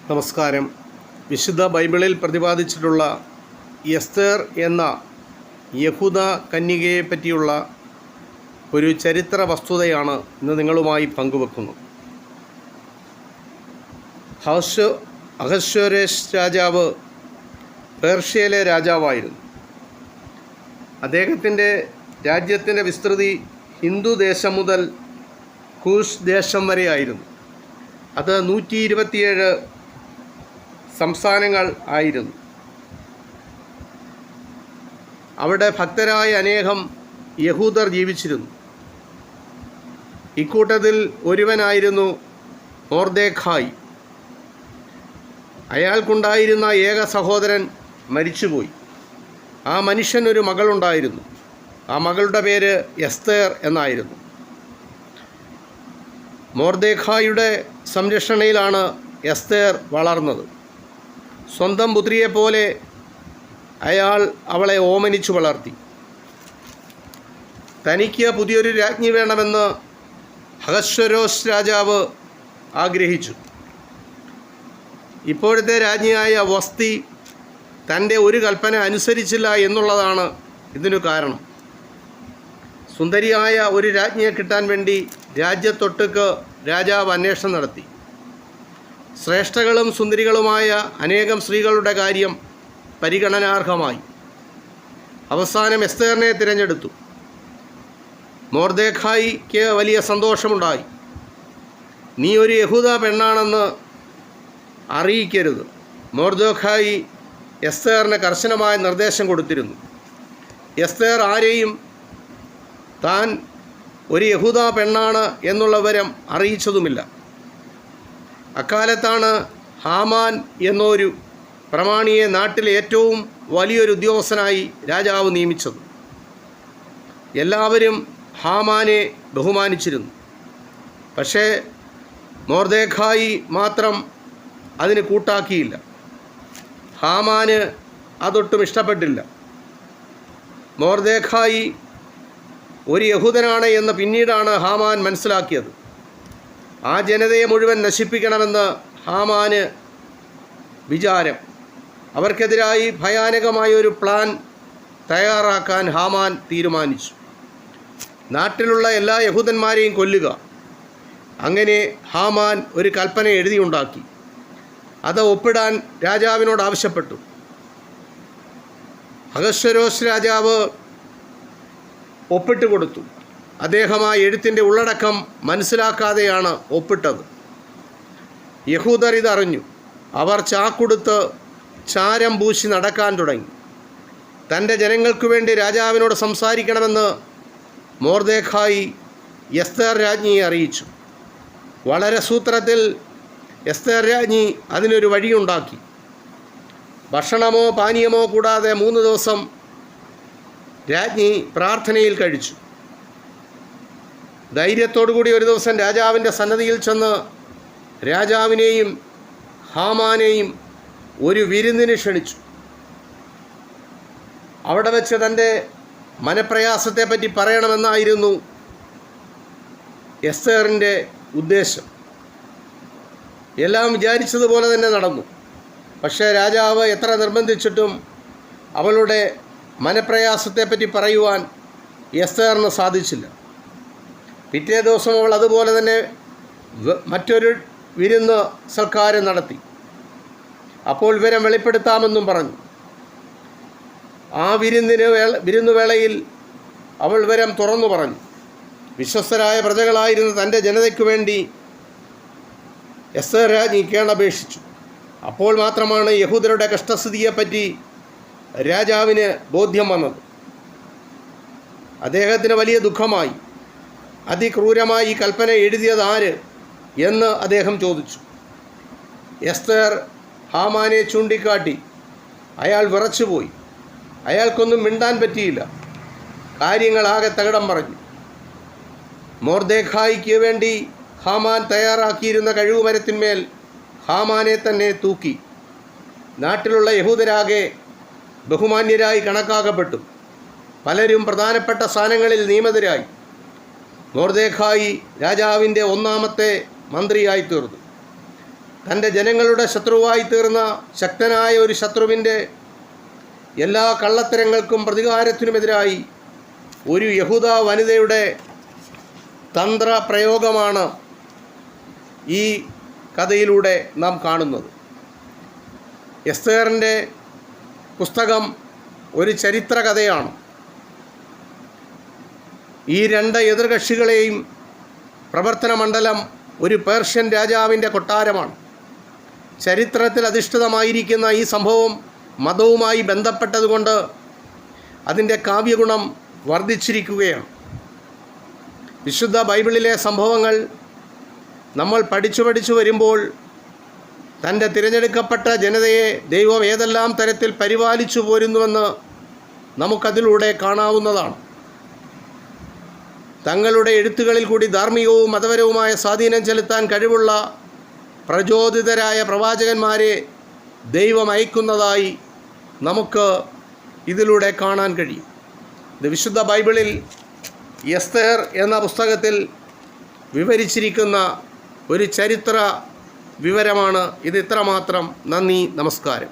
നമസ്കാരം. വിശുദ്ധ ബൈബിളിൽ പ്രതിപാദിച്ചിട്ടുള്ള എസ്തേർ എന്ന യഹൂദ കന്യകയെ പറ്റിയുള്ള ഒരു ചരിത്ര വസ്തുതയാണ് ഇന്ന് നിങ്ങളുമായി പങ്കുവെക്കുന്നത്. അഹശ്വേരോശ് രാജാവ് പേർഷ്യയിലെ രാജാവായിരുന്നു. അദ്ദേഹത്തിൻ്റെ രാജ്യത്തിൻ്റെ വിസ്തൃതി ഹിന്ദു ദേശം മുതൽ കൂഷ് ദേശം വരെയായിരുന്നു. അത് 127 സംസ്ഥാനങ്ങൾ ആയിരുന്നു. അവിടെ ഭക്തരായ അനേകം യഹൂദർ ജീവിച്ചിരുന്നു. ഇക്കൂട്ടത്തിൽ ഒരുവനായിരുന്നു മൊർദെഖായി. അയാൾക്കുണ്ടായിരുന്ന ഏക സഹോദരൻ മരിച്ചുപോയി. ആ മനുഷ്യനൊരു മകളുണ്ടായിരുന്നു. ആ മകളുടെ പേര് എസ്തേർ എന്നായിരുന്നു. മൊർദെഖായിയുടെ സംരക്ഷണയിലാണ് എസ്തേർ വളർന്നത്. സ്വന്തം പുത്രിയെപ്പോലെ അയാൾ അവളെ ഓമനിച്ചു വളർത്തി. തനിക്ക് പുതിയൊരു രാജ്ഞി വേണമെന്ന് അഹശ്വേരോശ് രാജാവ് ആഗ്രഹിച്ചു. ഇപ്പോഴത്തെ രാജ്ഞിയായ വസ്തി തൻ്റെ ഒരു കൽപ്പന അനുസരിച്ചില്ല എന്നുള്ളതാണ് ഇതിനു കാരണം. സുന്ദരിയായ ഒരു രാജ്ഞിയെ കിട്ടാൻ വേണ്ടി രാജ്യത്തൊട്ടുക്ക് രാജാവ് അന്വേഷണം നടത്തി. ശ്രേഷ്ഠകളും സുന്ദരികളുമായ അനേകം സ്ത്രീകളുടെ കാര്യം പരിഗണനാർഹമായി. അവസാനം എസ്തേറിനെ തിരഞ്ഞെടുത്തു. മൊർദെഖായിക്ക് വലിയ സന്തോഷമുണ്ടായി. നീ ഒരു യഹൂദ പെണ്ണാണെന്ന് അറിയിക്കരുത്. മൊർദെഖായി എസ്തേറിന് കർശനമായ നിർദ്ദേശം കൊടുത്തിരുന്നു. എസ്തേർ ആരെയും താൻ ഒരു യഹൂദ പെണ്ണാണ് എന്നുള്ള വിവരം അറിയിച്ചതുമില്ല. അക്കാലത്താണ് ഹാമാൻ എന്നൊരു പ്രമാണിയെ നാട്ടിലെ ഏറ്റവും വലിയൊരു ഉദ്യോഗസ്ഥനായി രാജാവ് നിയമിച്ചത്. എല്ലാവരും ഹാമാനെ ബഹുമാനിച്ചിരുന്നു. പക്ഷേ മൊർദെഖായി മാത്രം അതിന് കൂട്ടാക്കിയില്ല. ഹാമാന് അതൊട്ടും ഇഷ്ടപ്പെട്ടില്ല. മൊർദെഖായി ഒരു യഹൂദനാണ് എന്ന് പിന്നീടാണ് ഹാമാൻ മനസ്സിലാക്കിയത്. ആ ജനതയെ മുഴുവൻ നശിപ്പിക്കണമെന്ന് ഹാമാന് വിചാരം. അവർക്കെതിരായി ഭയാനകമായ ഒരു പ്ലാൻ തയ്യാറാക്കാൻ ഹാമാൻ തീരുമാനിച്ചു. നാട്ടിലുള്ള എല്ലാ യഹൂദന്മാരെയും കൊല്ലുക. അങ്ങനെ ഹാമാൻ ഒരു കൽപ്പന എഴുതിയുണ്ടാക്കി. അത് ഒപ്പിടാൻ രാജാവിനോട് ആവശ്യപ്പെട്ടു. അഹശ്വേരോശ് രാജാവ് ഒപ്പിട്ട് കൊടുത്തു. അദ്ദേഹം ആ എഴുത്തിൻ്റെ ഉള്ളടക്കം മനസ്സിലാക്കാതെയാണ് ഒപ്പിട്ടത്. യഹൂദർ ഇതറിഞ്ഞു. അവർ ചാക്കുടുത്ത് ചാരം പൂശി നടക്കാൻ തുടങ്ങി. തൻ്റെ ജനങ്ങൾക്ക് വേണ്ടി രാജാവിനോട് സംസാരിക്കണമെന്ന് മൊർദെഖായി എസ്തേർ രാജ്ഞിയെ അറിയിച്ചു. വളരെ സൂത്രത്തിൽ എസ്തേർ രാജ്ഞി അതിനൊരു വഴിയുണ്ടാക്കി. ഭക്ഷണമോ പാനീയമോ കൂടാതെ 3 ദിവസം രാജ്ഞി പ്രാർത്ഥനയിൽ കഴിച്ചു. ധൈര്യത്തോടുകൂടി ഒരു ദിവസം രാജാവിൻ്റെ സന്നദ്ധിയിൽ ചെന്ന് രാജാവിനെയും ഹാമാനെയും ഒരു വിരുന്നിന് ക്ഷണിച്ചു. അവിടെ വെച്ച് തൻ്റെ മനപ്രയാസത്തെപ്പറ്റി പറയണമെന്നായിരുന്നു എസ്തേറിൻ്റെ ഉദ്ദേശം. എല്ലാം വിചാരിച്ചതുപോലെ തന്നെ നടന്നു. പക്ഷേ രാജാവ് എത്ര നിർബന്ധിച്ചിട്ടും അവളുടെ മനപ്രയാസത്തെപ്പറ്റി പറയുവാൻ എസ്തേറിന് സാധിച്ചില്ല. പിറ്റേ ദിവസം അവൾ അതുപോലെ തന്നെ മറ്റൊരു വിരുന്ന് സൽക്കാരം നടത്തി. അപ്പോൾ വിവരം വെളിപ്പെടുത്താമെന്നും പറഞ്ഞു. ആ വിരുന്നുവേളയിൽ അവൾ വിവരം തുറന്നു പറഞ്ഞു. വിശ്വസ്തരായ പ്രജകളായിരുന്ന തൻ്റെ ജനതയ്ക്ക് വേണ്ടി എസ്തേർ രാജ്ഞി കേണപേക്ഷിച്ചു. അപ്പോൾ മാത്രമാണ് യഹൂദരുടെ കഷ്ടസ്ഥിതിയെപ്പറ്റി രാജാവിന് ബോധ്യം വന്നത്. അദ്ദേഹത്തിന് വലിയ ദുഃഖമായി. അതിക്രൂരമായി ഈ കൽപ്പന എഴുതിയത് ആര് എന്ന് അദ്ദേഹം ചോദിച്ചു. എസ്തേർ ഹാമാനെ ചൂണ്ടിക്കാട്ടി. അയാൾ വിറച്ചുപോയി. അയാൾക്കൊന്നും മിണ്ടാൻ പറ്റിയില്ല. കാര്യങ്ങളാകെ തകിടം പറഞ്ഞു. മൊർദെഖായിക്ക് വേണ്ടി ഹാമാൻ തയ്യാറാക്കിയിരുന്ന കഴുകുമരത്തിന്മേൽ ഹാമാനെ തന്നെ തൂക്കി. നാട്ടിലുള്ള യഹൂദരാകെ ബഹുമാന്യരായി കണക്കാക്കപ്പെട്ടു. പലരും പ്രധാനപ്പെട്ട സ്ഥാനങ്ങളിൽ നിയമിതരായി. മൊർദെഖായി രാജാവിൻ്റെ ഒന്നാമത്തെ മന്ത്രിയായി തീർന്നു. തൻ്റെ ജനങ്ങളുടെ ശത്രുവായി തീർന്ന ശക്തനായ ഒരു ശത്രുവിൻ്റെ എല്ലാ കള്ളത്തരങ്ങൾക്കും പ്രതികാരത്തിനുമെതിരായി ഒരു യഹൂദ വനിതയുടെ തന്ത്രപ്രയോഗമാണ് ഈ കഥയിലൂടെ നാം കാണുന്നത്. എസ്തേറിൻ്റെ പുസ്തകം ഒരു ചരിത്ര കഥയാണ്. ഈ രണ്ട് എതിർകക്ഷികളെയും പ്രവർത്തന മണ്ഡലം ഒരു പേർഷ്യൻ രാജാവിൻ്റെ കൊട്ടാരമാണ്. ചരിത്രത്തിൽ അധിഷ്ഠിതമായിരിക്കുന്ന ഈ സംഭവം മതവുമായി ബന്ധപ്പെട്ടതുകൊണ്ട് അതിൻ്റെ കാവ്യഗുണം വർദ്ധിച്ചിരിക്കുകയാണ്. വിശുദ്ധ ബൈബിളിലെ സംഭവങ്ങൾ നമ്മൾ പഠിച്ചു വരുമ്പോൾ തൻ്റെ തിരഞ്ഞെടുക്കപ്പെട്ട ജനതയെ ദൈവം ഏതെല്ലാം തരത്തിൽ പരിപാലിച്ചു പോരുന്നുവെന്ന് നമുക്കതിലൂടെ കാണാവുന്നതാണ്. തങ്ങളുടെ എഴുത്തുകളിൽ കൂടി ധാർമ്മികവും മതപരവുമായ സ്വാധീനം ചെലുത്താൻ കഴിവുള്ള പ്രചോദിതരായ പ്രവാചകന്മാരെ ദൈവം അയക്കുന്നതായി നമുക്ക് ഇതിലൂടെ കാണാൻ കഴിയും. ഇത് വിശുദ്ധ ബൈബിളിൽ എസ്തേർ എന്ന പുസ്തകത്തിൽ വിവരിച്ചിരിക്കുന്ന ഒരു ചരിത്ര വിവരമാണ് ഇത്. ഇത്രമാത്രം. നന്ദി, നമസ്കാരം.